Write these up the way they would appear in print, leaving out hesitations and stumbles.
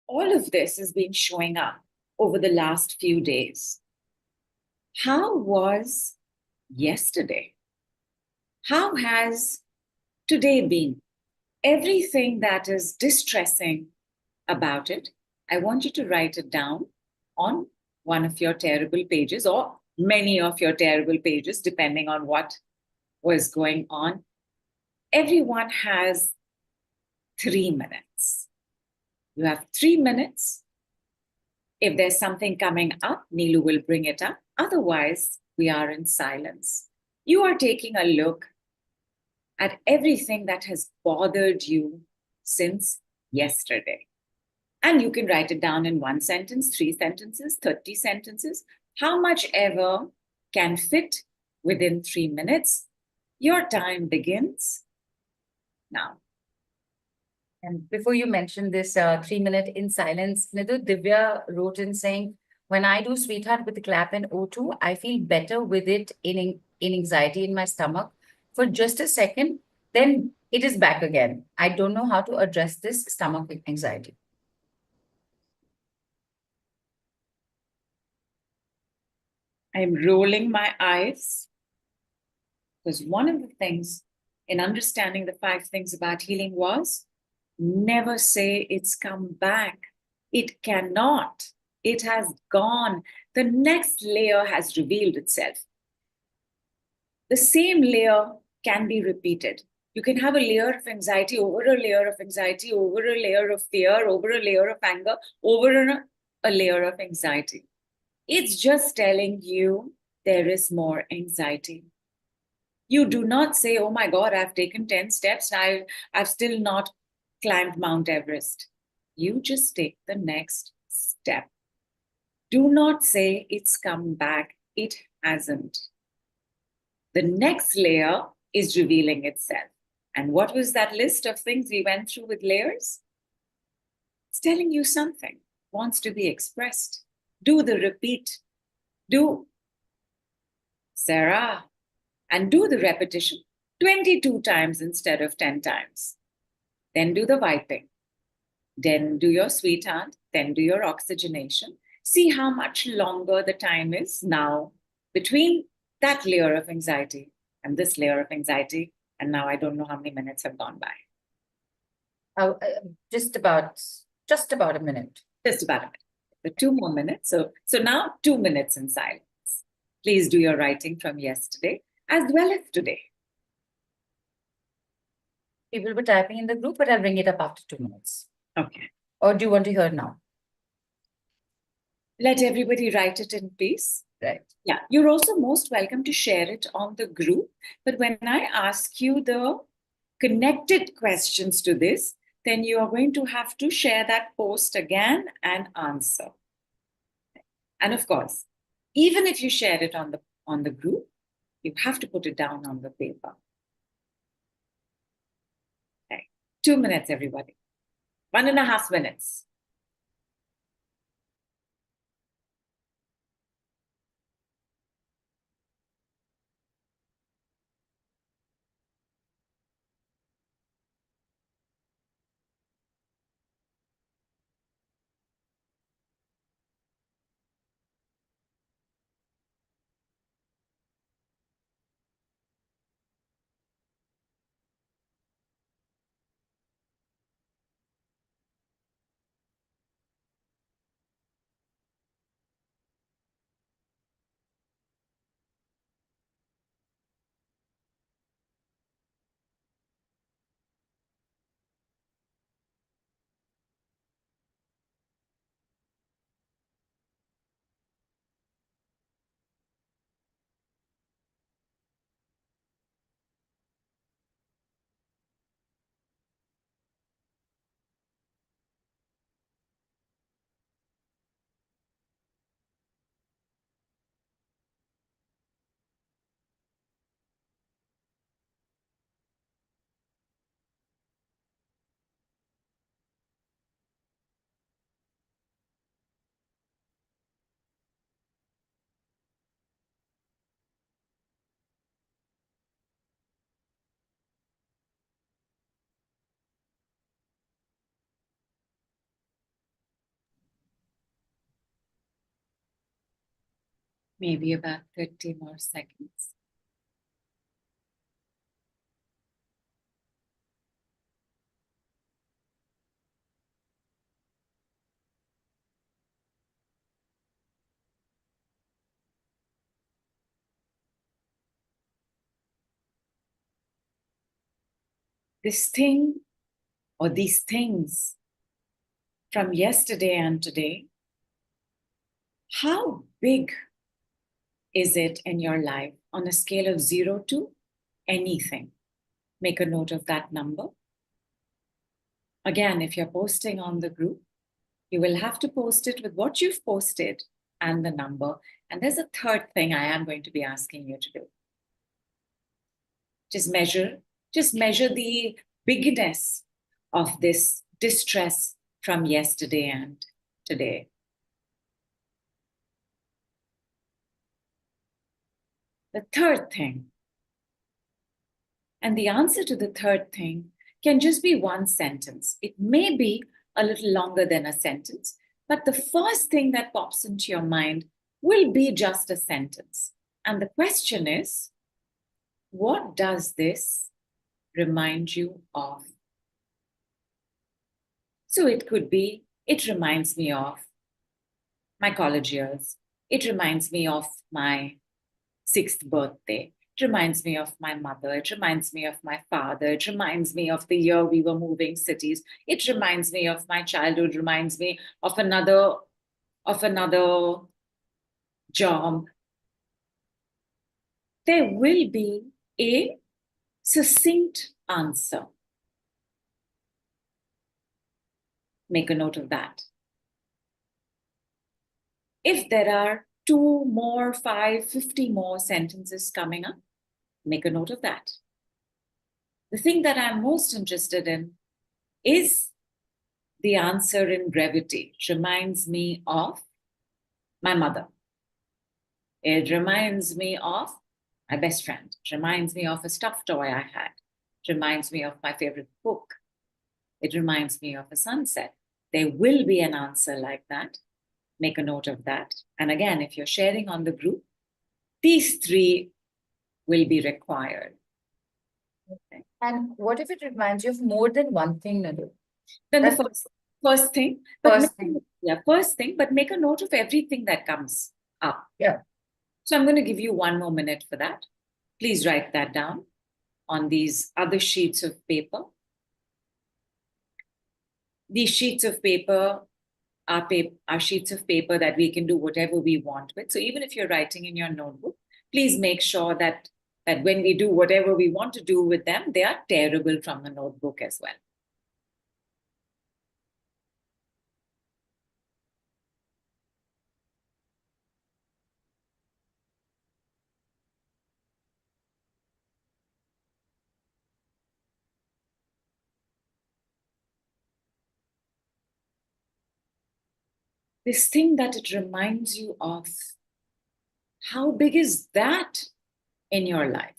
all of this has been showing up over the last few days. How was yesterday? How has today been? Everything that is distressing about it, I want you to write it down on one of your terrible pages or many of your terrible pages, depending on what was going on. Everyone has 3 minutes. You have 3 minutes. If there's something coming up, Neelu will bring it up. Otherwise, we are in silence. You are taking a look at everything that has bothered you since yesterday. And you can write it down in 1 sentence, 3 sentences, 30 sentences, how much ever can fit within 3 minutes. Your time begins now. And before you mention this 3 minute in silence, Nidhu, Divya wrote in saying, when I do Sweetheart with the clap and O2, I feel better with it in anxiety in my stomach for just a second, then it is back again. I don't know how to address this stomach anxiety. I'm rolling my eyes because one of the things in understanding the 5 things about healing was never say it's come back. It cannot. It has gone. The next layer has revealed itself. The same layer can be repeated. You can have a layer of anxiety over a layer of anxiety, over a layer of fear, over a layer of anger, over a layer of anxiety. It's just telling you there is more anxiety. You do not say, oh my God, I've taken 10 steps. I've still not climbed Mount Everest. You just take the next step. Do not say it's come back. It hasn't. The next layer is revealing itself. And what was that list of things we went through with layers? It's telling you something, wants to be expressed. Do the repeat. Do SARA and do the repetition 22 times instead of 10 times. Then do the wiping. Then do your sweetheart. Then do your oxygenation. See how much longer the time is now between that layer of anxiety and this layer of anxiety. And now I don't know how many minutes have gone by. Just about a minute. Just about a minute. The 2 more minutes. So now 2 minutes in silence. Please do your writing from yesterday as well as today. People were typing in the group, but I'll bring it up after 2 minutes. Okay. Or do you want to hear now? Let everybody write it in peace. Right. Yeah, you're also most welcome to share it on the group. But when I ask you the connected questions to this, then you are going to have to share that post again and answer. And of course, even if you share it on the group, you have to put it down on the paper. Okay. 2 minutes, everybody. 1.5 minutes. Maybe about 30 more seconds. This thing or these things from yesterday and today, how big is it in your life on a scale of 0 to anything? Make a note of that number. Again, if you're posting on the group, you will have to post it with what you've posted and the number. And there's a third thing I am going to be asking you to do. Just measure the bigness of this distress from yesterday and today. The third thing, and the answer to the third thing can just be one sentence. It may be a little longer than a sentence, but the first thing that pops into your mind will be just a sentence. And the question is, what does this remind you of? So it could be, it reminds me of my college years. It reminds me of my 6th birthday. It reminds me of my mother. It reminds me of my father. It reminds me of the year we were moving cities. It reminds me of my childhood, reminds me of another job. There will be a succinct answer. Make a note of that. If there are 2 more, 5, 50 more sentences coming up, make a note of that. The thing that I'm most interested in is the answer in brevity. It reminds me of my mother. It reminds me of my best friend. It reminds me of a stuffed toy I had. It reminds me of my favorite book. It reminds me of a sunset. There will be an answer like that. Make a note of that. And again, if you're sharing on the group, these 3 will be required. Okay. And what if it reminds you of more than one thing, Nidhu? Then the first thing, but make a note of everything that comes up. Yeah. So I'm going to give you 1 more minute for that. Please write that down on these other sheets of paper. These sheets of paper are sheets of paper that we can do whatever we want with. So even if you're writing in your notebook, please make sure that when we do whatever we want to do with them, they are tearable from the notebook as well. This thing that it reminds you of, how big is that in your life?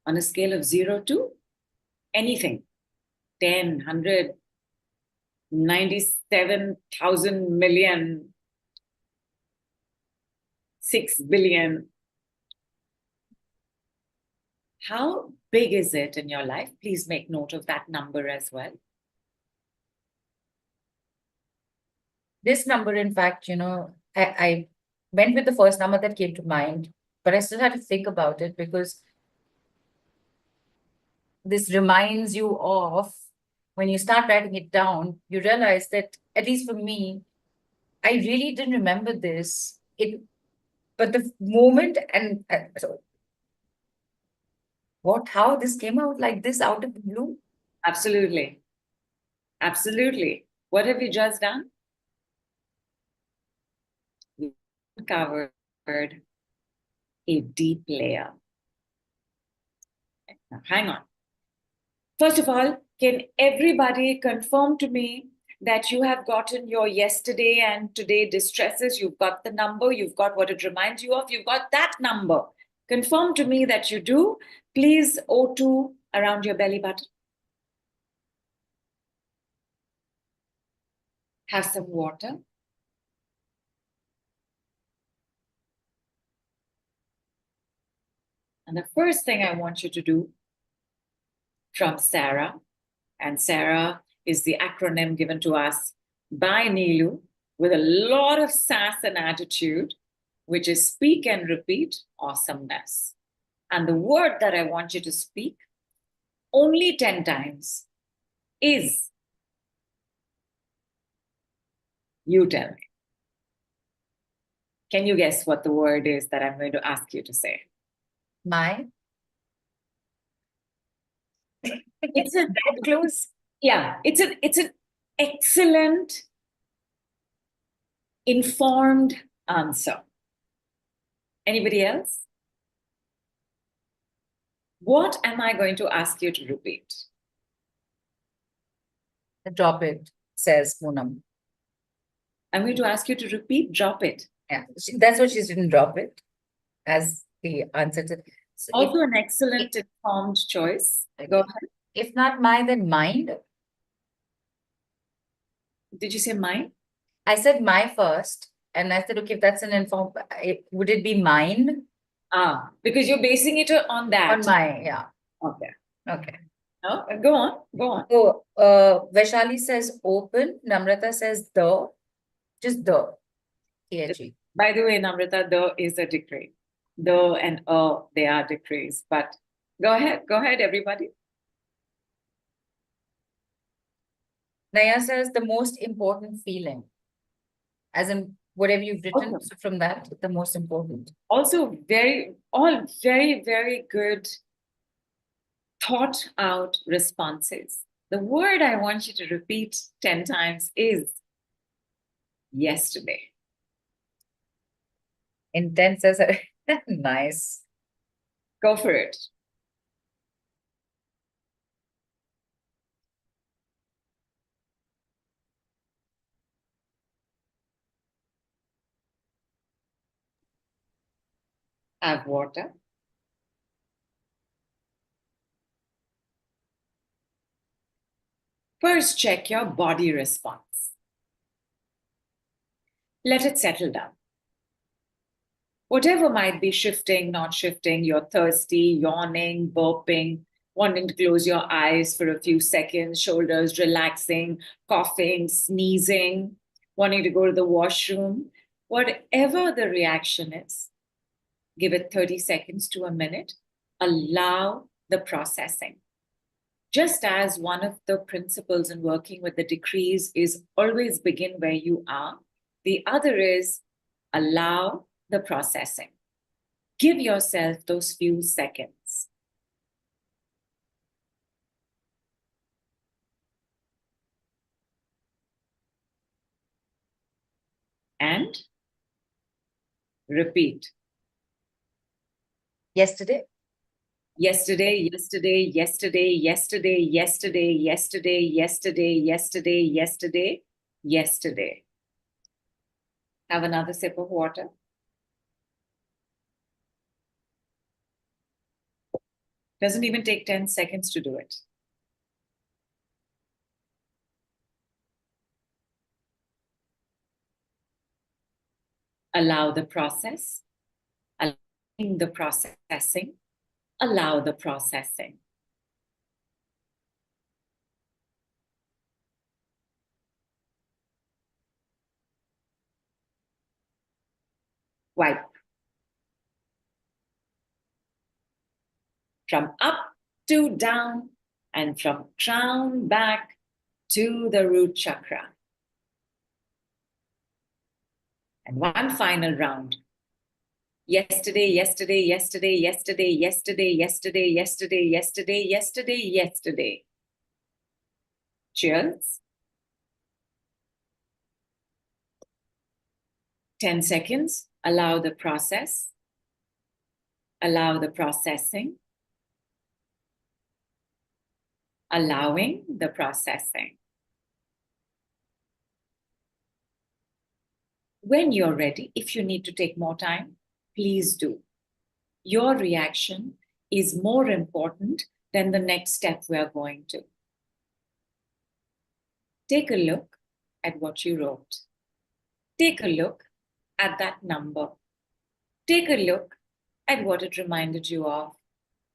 On a scale of 0 to anything, 10, 100, 97,000 million, 6 billion. How big is it in your life? Please make note of that number as well. This number, in fact, I went with the first number that came to mind, but I still had to think about it because this reminds you of, when you start writing it down, you realize that, at least for me, I really didn't remember this. But the moment, and so how this came out like this out of the blue? Absolutely. Absolutely. What have you just done? We covered a deep layer. Now, hang on. First of all, can everybody confirm to me that you have gotten your yesterday and today distresses? You've got the number, you've got what it reminds you of, you've got that number. Confirm to me that you do. Please, O2 around your belly button. Have some water. And the first thing I want you to do from SARA, and SARA is the acronym given to us by Nidhu with a lot of sass and attitude, which is speak and repeat awesomeness. And the word that I want you to speak only 10 times is, you tell me. Can you guess what the word is that I'm going to ask you to say? My. It's a That close. Yeah, it's an excellent, informed answer. Anybody else? What am I going to ask you to repeat? Drop it, says Poonam. I'm going to ask you to repeat, drop it. Yeah, that's what she's written, drop it, as the answer to. So Also an excellent, informed choice. Go ahead. If not my, then mind. Did you say mine? I said my first, and I said, okay, if that's an informed, would it be mine? Because you're basing it on that. On my, yeah. Okay. Okay. No, go on, go on. So, Vaishali says open, Namrata says the, just the. T-H-E. By the way, Namrata, the is a decree. The and they are decrees. But go ahead, everybody. Naya says the most important feeling. As in whatever you've written, Okay. so from that, the most important. Also, all very, very good thought out responses. The word I want you to repeat 10 times is yesterday. Intense as a nice. Go for it. Have water. First, check your body response. Let it settle down. Whatever might be shifting, not shifting, you're thirsty, yawning, burping, wanting to close your eyes for a few seconds, shoulders relaxing, coughing, sneezing, wanting to go to the washroom, whatever the reaction is, give it 30 seconds to a minute. Allow the processing. Just as one of the principles in working with the decrees is always begin where you are, the other is allow the processing. Give yourself those few seconds. And repeat. Yesterday. Yesterday, yesterday, yesterday, yesterday, yesterday, yesterday, yesterday, yesterday, yesterday, yesterday. Have another sip of water. Doesn't even take 10 seconds to do it. Allow the process, allowing the processing, allow the processing. Wipe. From up to down, and from crown back to the root chakra. And one final round. Yesterday, yesterday, yesterday, yesterday, yesterday, yesterday, yesterday, yesterday, yesterday, yesterday. Cheers. 10 seconds. Allow the process. Allow the processing. Allowing the processing. When you're ready, if you need to take more time, please do. Your reaction is more important than the next step we are going to. Take a look at what you wrote. Take a look at that number. Take a look at what it reminded you of.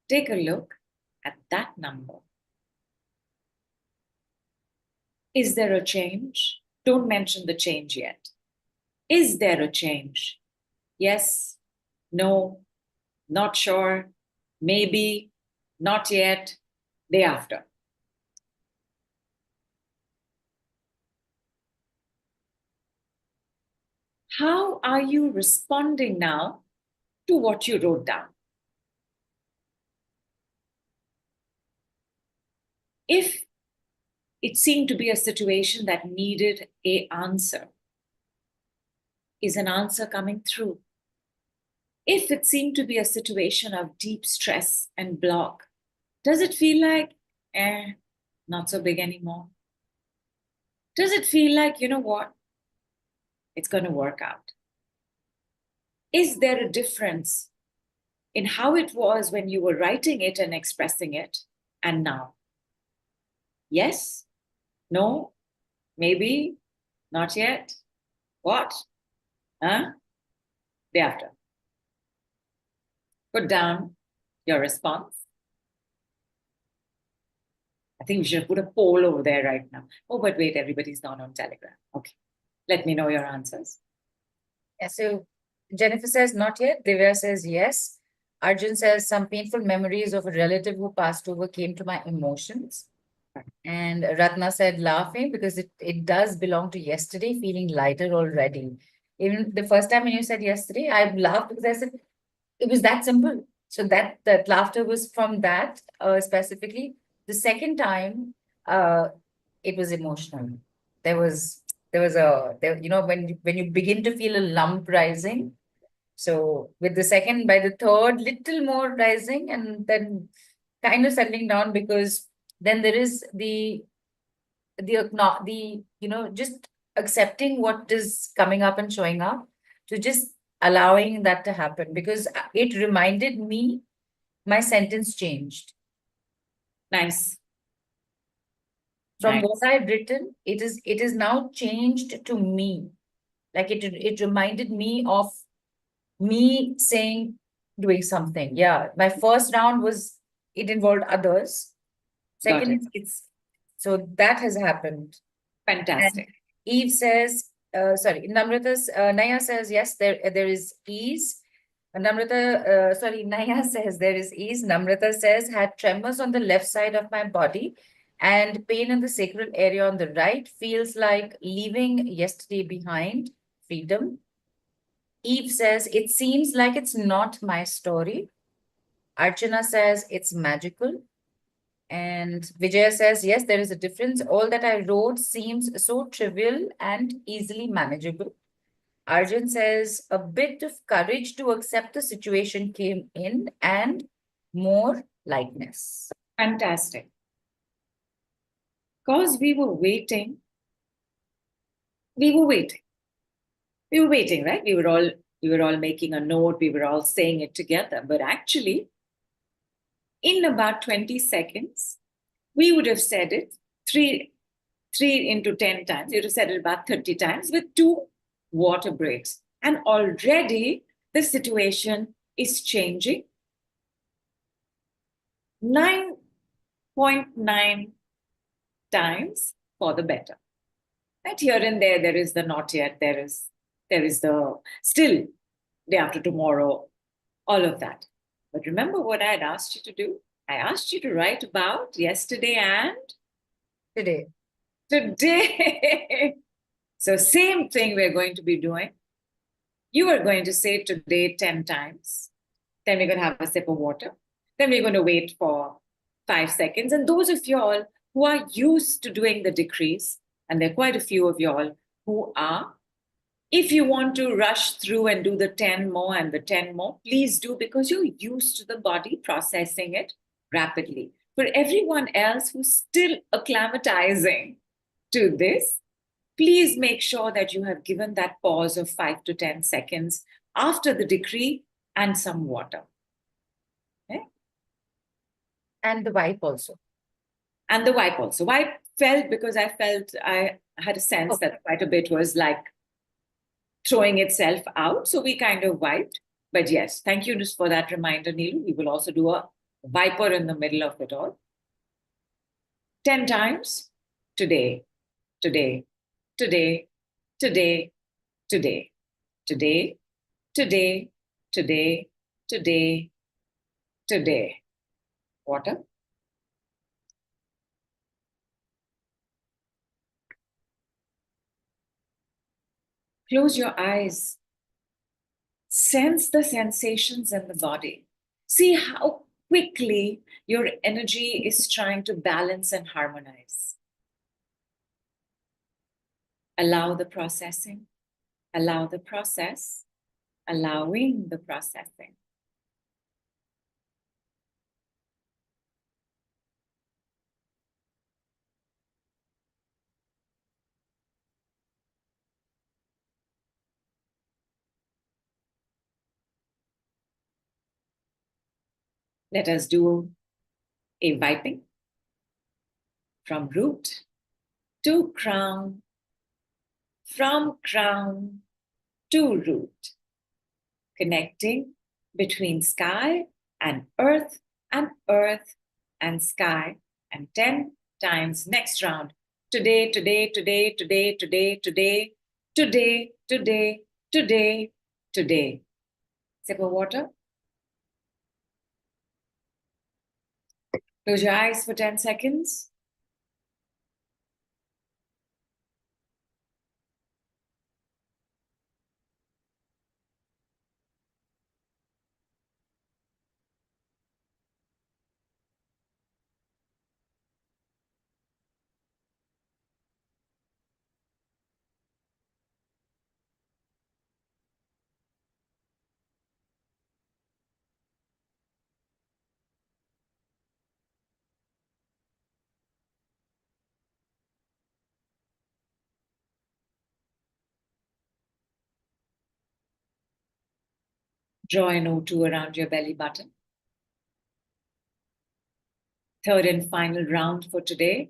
take a look at that number. Is there a change? Don't mention the change yet. Is there a change? Yes, no, not sure, maybe, not yet, day after. How are you responding now to what you wrote down? If it seemed to be a situation that needed an answer, is an answer coming through? If it seemed to be a situation of deep stress and block, does it feel like, not so big anymore? Does it feel like, you know what? It's going to work out. Is there a difference in how it was when you were writing it and expressing it and now? Yes? No? Maybe? Not yet? What? Huh? Day after. Put down your response. I think we should put a poll over there right now. Oh, but wait, everybody's not on Telegram. Okay. Let me know your answers. Yeah, so Jennifer says not yet. Divya says yes. Arjun says some painful memories of a relative who passed over came to my emotions. And Ratna said laughing because it does belong to yesterday, feeling lighter already. Even the first time when you said yesterday, I laughed because I said it was that simple. So that laughter was from that specifically. The second time, it was emotional. You know, when you begin to feel a lump rising. So with the second, by the third, little more rising, and then kind of settling down, because then there is the you know, just accepting what is coming up and showing up, to just allowing that to happen, because it reminded me my sentence changed. Nice. From Nice. what I've written, it is now changed to me. Like it reminded me of me saying, doing something. Yeah. My first round was, it involved others. Got Second, it. it's so that has happened. Fantastic. And Eve says, Naya says, yes, there is ease. Naya says there is ease. Namrata says, had tremors on the left side of my body and pain in the sacral area on the right. Feels like leaving yesterday behind. Freedom. Eve says, it seems like it's not my story. Archana says, it's magical. And Vijaya says, yes, there is a difference. All that I wrote seems so trivial and easily manageable. Arjun says, a bit of courage to accept the situation came in, and more lightness. Fantastic. Because we were waiting. We were waiting. We were waiting, right? We were all making a note. We were all saying it together. But actually, in about 20 seconds, we would have said it three into 10 times. You would have said it about 30 times with 2 water breaks. And already the situation is changing. 9.9 times for the better. Right here and there is the not yet, there is the still, day after tomorrow, all of that. But remember what I had asked you to do? I asked you to write about yesterday and Today. So same thing we're going to be doing. You are going to say today 10 times. Then we're going to have a sip of water. Then we're going to wait for 5 seconds. And those of y'all who are used to doing the decrees, and there are quite a few of y'all who are, if you want to rush through and do the 10 more and the 10 more, please do, because you're used to the body processing it rapidly. For everyone else who's still acclimatizing to this, please make sure that you have given that pause of 5 to 10 seconds after the decree and some water. Okay? And the wipe also. And the wipe also. Wipe felt, because I had a sense that quite a bit was like throwing itself out. So we kind of wiped. But yes, thank you just for that reminder, Nidhu. We will also do a viper in the middle of it all. 10 times. Today, today, today, today, today, today, today, today, today, today. Water. Close your eyes. Sense the sensations in the body. See how quickly your energy is trying to balance and harmonize. Allow the processing. Allow the process. Allowing the processing. Let us do a wiping from root to crown, from crown to root, connecting between sky and earth and sky, and 10 times next round. Today, today, today, today, today, today, today, today, today, today. Sip of water. Close your eyes for 10 seconds. Draw an O2 around your belly button. Third and final round for today.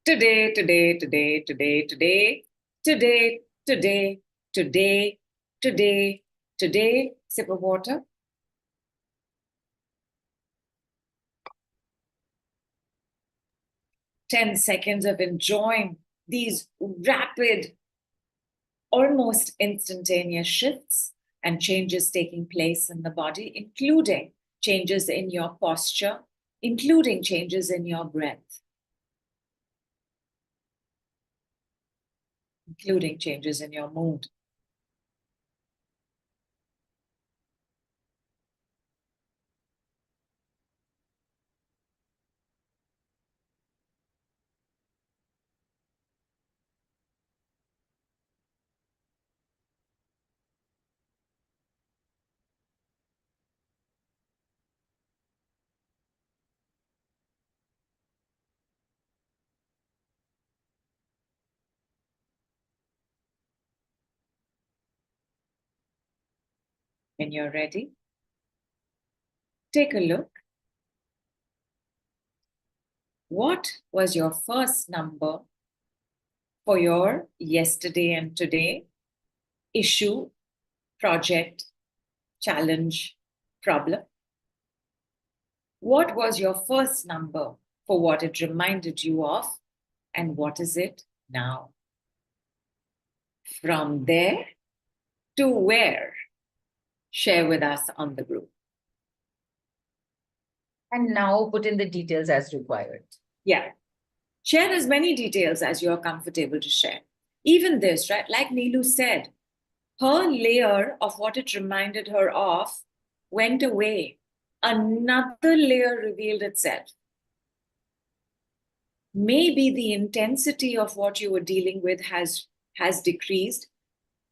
Today, today, today, today, today, today, today, today, today, today. Sip of water. Ten seconds of enjoying these rapid, almost instantaneous shifts and changes taking place in the body, including changes in your posture, including changes in your breath, including changes in your mood. When you're ready, take a look. What was your first number for your yesterday and today issue, project, challenge, problem? What was your first number for what it reminded you of, and what is it now? From there to where? Share with us on the group. And now put in the details as required. Yeah. Share as many details as you're comfortable to share. Even this, right? Like Nidhu said, her layer of what it reminded her of went away. Another layer revealed itself. Maybe the intensity of what you were dealing with has decreased.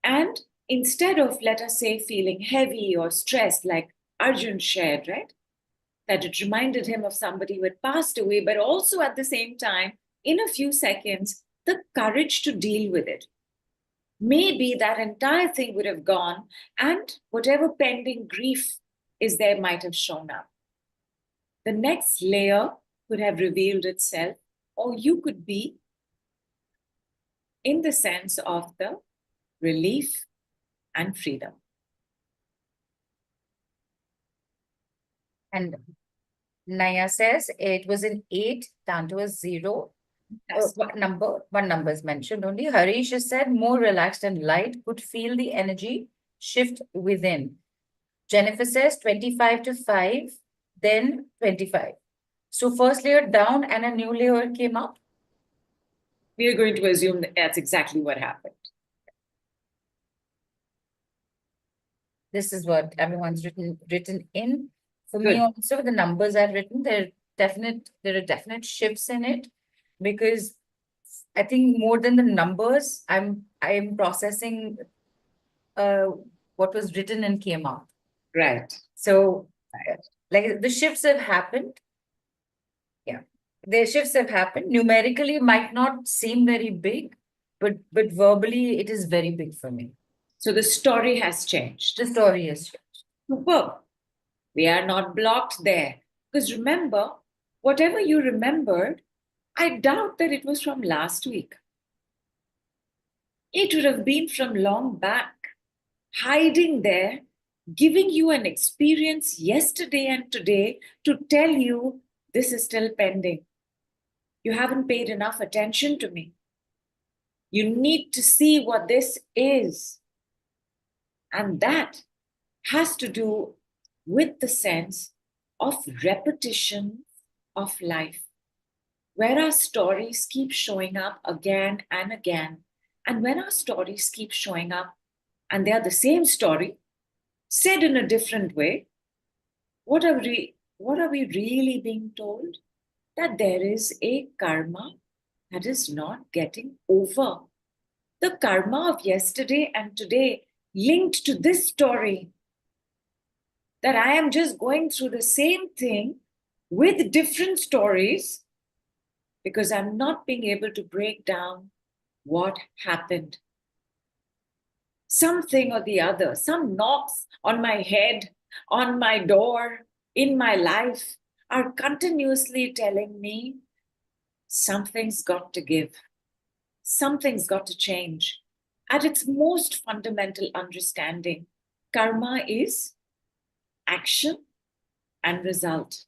And instead of, let us say, feeling heavy or stressed, like Arjun shared, right? That it reminded him of somebody who had passed away, but also at the same time, in a few seconds, the courage to deal with it. Maybe that entire thing would have gone, and whatever pending grief is there might have shown up. The next layer could have revealed itself, or you could be in the sense of the relief and freedom. And Naya says it was an 8 down to a 0. One number is mentioned only. Harish has said more relaxed and light, could feel the energy shift within. Jennifer says 25 to 5, then 25. So first layer down and a new layer came up. We are going to assume that that's exactly what happened. This is what everyone's written in. For Good. me also, the numbers I've written, there are definite shifts in it, because I think more than the numbers, I'm processing what was written and came out. Right. So like the shifts have happened. Yeah, the shifts have happened. Numerically might not seem very big, but verbally it is very big for me. So the story has changed. The story has changed. Superb. We are not blocked there. Because remember, whatever you remembered, I doubt that it was from last week. It would have been from long back, hiding there, giving you an experience yesterday and today to tell you this is still pending. You haven't paid enough attention to me. You need to see what this is. And that has to do with the sense of repetition of life, where our stories keep showing up again and again. And when our stories keep showing up and they are the same story, said in a different way, what are we really being told? That there is a karma that is not getting over. The karma of yesterday and today linked to this story, that I am just going through the same thing with different stories because I'm not being able to break down what happened. Something or the other, some knocks on my head, on my door, in my life are continuously telling me something's got to give. Something's got to change. At its most fundamental understanding, karma is action and result.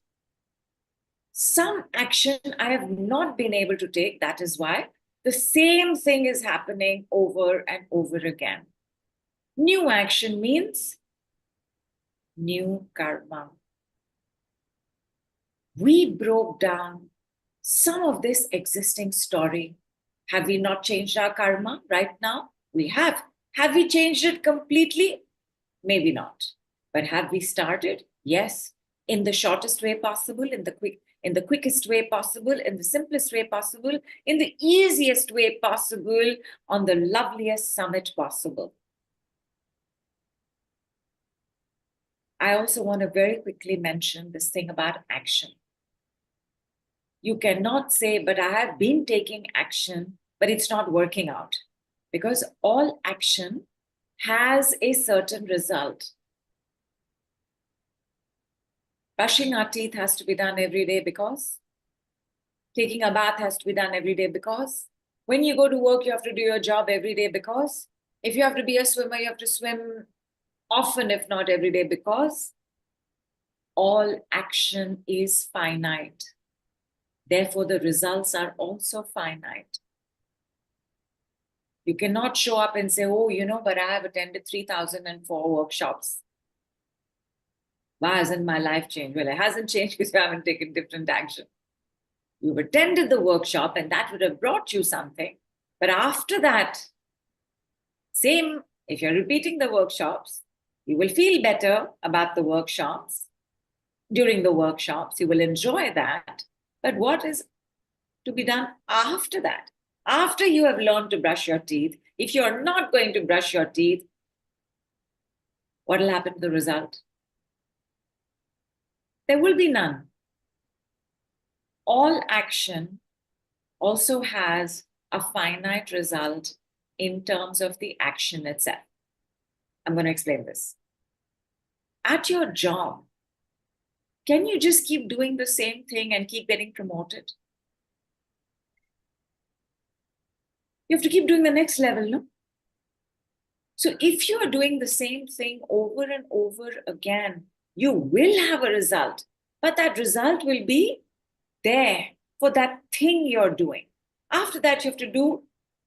Some action I have not been able to take. That is why the same thing is happening over and over again. New action means new karma. We broke down some of this existing story. Have we not changed our karma right now? We have. Have we changed it completely? Maybe not. But have we started? Yes. In the shortest way possible, in the quickest way possible, in the simplest way possible, in the easiest way possible, on the loveliest summit possible. I also want to very quickly mention this thing about action. You cannot say, but I have been taking action, but it's not working out. Because all action has a certain result. Brushing our teeth has to be done every day because taking a bath has to be done every day because when you go to work, you have to do your job every day because if you have to be a swimmer, you have to swim often, if not every day, because all action is finite. Therefore, the results are also finite. You cannot show up and say, oh, but I have attended 3,004 workshops. Why hasn't my life changed? Well, it hasn't changed because you haven't taken different action. You've attended the workshop and that would have brought you something. But after that, same, if you're repeating the workshops, you will feel better about the workshops. During the workshops, you will enjoy that. But what is to be done after that? After you have learned to brush your teeth, if you're not going to brush your teeth, what will happen to the result? There will be none. All action also has a finite result in terms of the action itself. I'm going to explain this. At your job, can you just keep doing the same thing and keep getting promoted? You have to keep doing the next level, no? So if you are doing the same thing over and over again, you will have a result. but that result will be there for that thing you're doing. After that, you have to do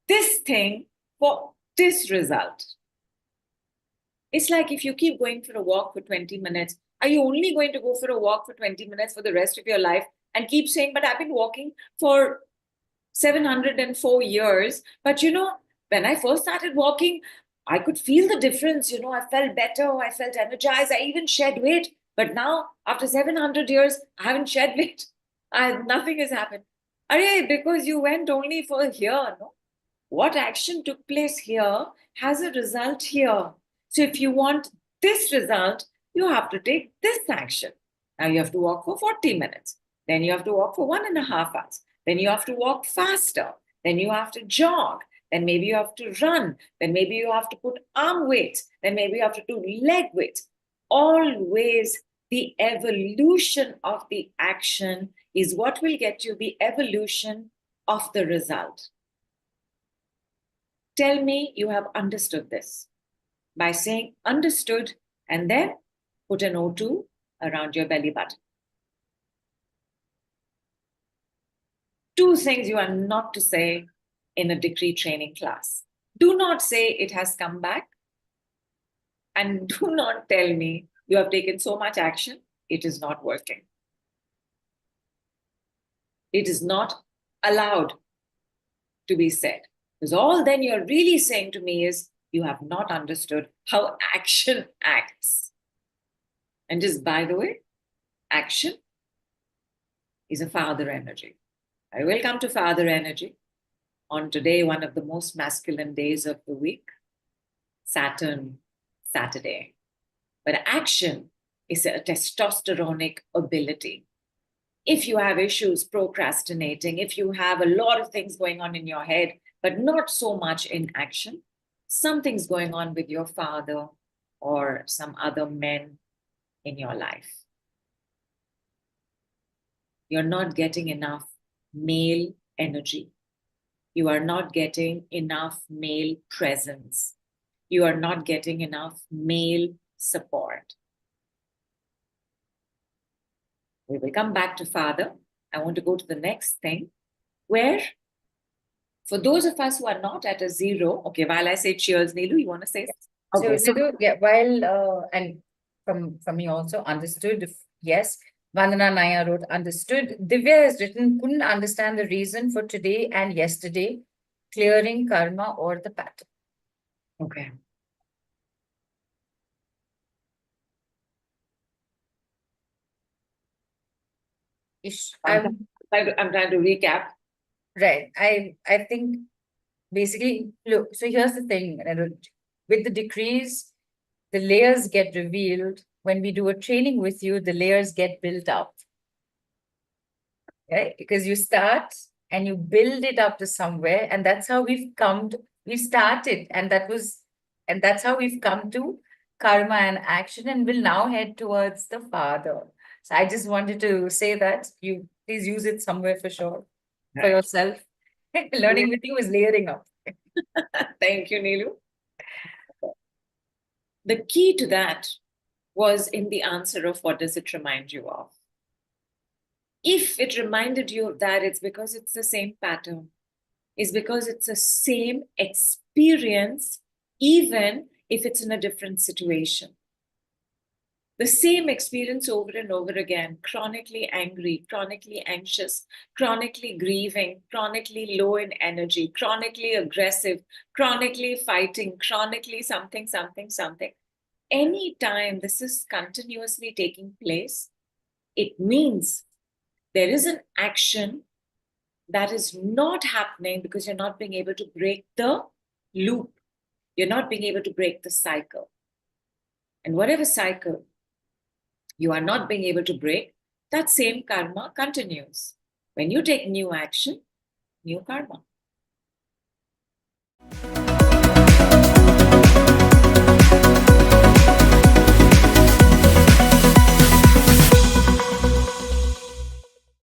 this thing for this result. It's like if you keep going for a walk for 20 minutes, are you only going to go for a walk for 20 minutes for the rest of your life and keep saying, but I've been walking for 704 years. But when I first started walking, I could feel the difference. I felt better. I felt energized. I even shed weight. But now, after 700 years, I haven't shed weight. Nothing has happened. Because you went only for here, no? What action took place here has a result here. So if you want this result, you have to take this action. Now you have to walk for 40 minutes. Then you have to walk for 1.5 hours. Then you have to walk faster. Then you have to jog. Then maybe you have to run. Then maybe you have to put arm weights. Then maybe you have to do leg weights. Always the evolution of the action is what will get you the evolution of the result. Tell me you have understood this by saying understood and then put an O2 around your belly button. 2 things you are not to say in a decree training class. Do not say it has come back, and do not tell me you have taken so much action, it is not working. It is not allowed to be said. Because all then you're really saying to me is, you have not understood how action acts. And just by the way, action is a father energy. I will come to father energy on today, one of the most masculine days of the week, Saturn, Saturday. But action is a testosteronic ability. If you have issues procrastinating, if you have a lot of things going on in your head, but not so much in action, something's going on with your father or some other men in your life. You're not getting enough male energy. You are not getting enough male presence. You are not getting enough male support. We will come back to father. I want to go to the next thing, where for those of us who are not at a 0, okay, while I say cheers, Nidhu, you want to say? Okay, so Nidhu, yeah, while and from me also understood, yes. Vandana Naya wrote understood. Divya has written couldn't understand the reason for today and yesterday, clearing karma or the pattern. Okay. I'm trying to recap. Right. I think basically, look, so here's the thing, with the decrees, the layers get revealed. When we do a training with you, the layers get built up. Right? Because you start and you build it up to somewhere, and that's how we started, and that's how we've come to karma and action, and will now head towards the father. So I just wanted to say that you please use it somewhere for sure, for yourself. Learning with you is layering up. Thank you, Nidhu. The key to that was in the answer of what does it remind you of? If it reminded you of that, it's because it's the same pattern. It's because it's the same experience, even if it's in a different situation. The same experience over and over again, chronically angry, chronically anxious, chronically grieving, chronically low in energy, chronically aggressive, chronically fighting, chronically something. Anytime this is continuously taking place, it means there is an action that is not happening because you're not being able to break the loop. You're not being able to break the cycle. And whatever cycle you are not being able to break, that same karma continues. When you take new action, new karma.